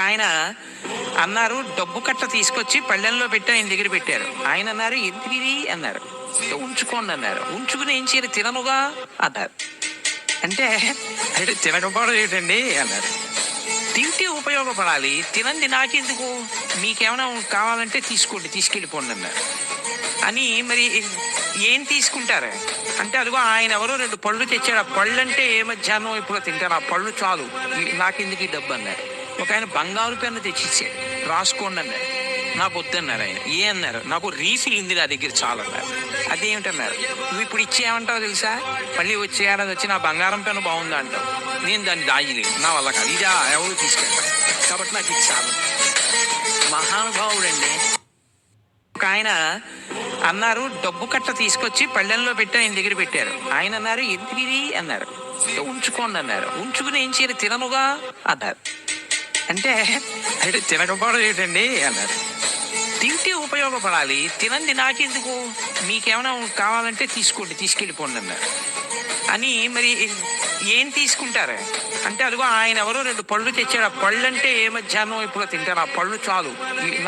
ఆయన అన్నారు, డబ్బు కట్ట తీసుకొచ్చి పళ్ళెంలో పెట్టి ఆయన దగ్గర పెట్టారు. ఆయన అన్నారు, ఎందుకు ఇది అన్నారు. ఉంచుకోండి అన్నారు. ఉంచుకుని ఏం చేయాలి, తిననుగా అన్నారు. అంటే అంటే తినకపోవడం ఏంటండి అన్నారు. తింటే ఉపయోగపడాలి, తినంది నాకెందుకు, మీకేమైనా కావాలంటే తీసుకోండి, తీసుకెళ్ళిపోండి అన్నారు. అని మరి ఏం తీసుకుంటారు అంటే, అదిగో ఆయన ఎవరో 2 పళ్ళు తెచ్చాడు. ఆ పళ్ళు అంటే ఏ మధ్యాహ్నం ఎప్పుడో తింటారు, ఆ పళ్ళు చాలు, నాకెందుకు ఈ డబ్బు అన్నారు. ఒక ఆయన బంగారు పెన్ను తెచ్చిచ్చాడు, రాసుకోండి అన్నారు. నాకు వద్దన్నారు ఆయన. ఏ అన్నారు, నాకు రీఫిల్ ఉంది నా దగ్గర చాలు అన్నారు. అదేమిటన్నారు, నువ్వు ఇప్పుడు ఇచ్చేయమంటావు తెలుసా, మళ్ళీ వచ్చే ఏడాది వచ్చి నా బంగారం పెన్ను బాగుందా అంటావు, నేను దాన్ని దాయలేను, నా వల్ల కాదు, ఇదా ఎవరు తీసుకెళ్తాను, కాబట్టి నాకు ఇది చాలు. మహానుభావుడండి. ఒక ఆయన అన్నారు, డబ్బు కట్ట తీసుకొచ్చి పళ్ళెంలో పెట్టి ఆయన దగ్గర పెట్టారు. ఆయన అన్నారు, ఎందుకు ఇది అన్నారు. ఉంచుకోండి అన్నారు. ఉంచుకుని ఏం చేయాలి, తిననుగా అన్నారు. అంటే అంటే తినకపోవడం ఏంటండి అన్నారు. తింటే ఉపయోగపడాలి, తినంది నాకెందుకు, మీకేమైనా కావాలంటే తీసుకోండి, తీసుకెళ్ళిపోండి అన్నారు. అని మరి ఏం తీసుకుంటారు అంటే, అదిగో ఆయన ఎవరో 2 పళ్ళు తెచ్చాడు. ఆ పళ్ళు అంటే ఏ మధ్యాహ్నం ఎప్పుడో తింటారు, ఆ పళ్ళు చాలు,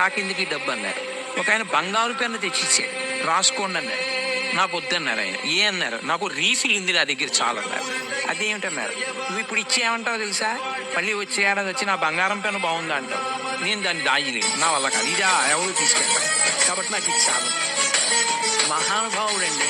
నాకెందుకు ఈ డబ్బు అన్నారు. ఒక ఆయన బంగారు పెన్ను తెచ్చిచ్చాడు, రాసుకోండి అన్నారు. నాకు వద్దన్నారు ఆయన. ఏ అన్నారు, నాకు రీఫిల్ ఉంది నా దగ్గర చాలు అన్నారు. అదేమిటన్నారు, నువ్వు ఇప్పుడు ఇచ్చేయమంటావు తెలుసా, మళ్ళీ వచ్చే ఏడాది వచ్చి నా బంగారం పెన్ను బాగుందా అంటావు, నేను దాన్ని దాయలేను, నా వల్ల కాదు, ఇదా ఎవరు తీసుకెళ్తాను, కాబట్టి నాకు ఇది చాలు. మహానుభావుడండి.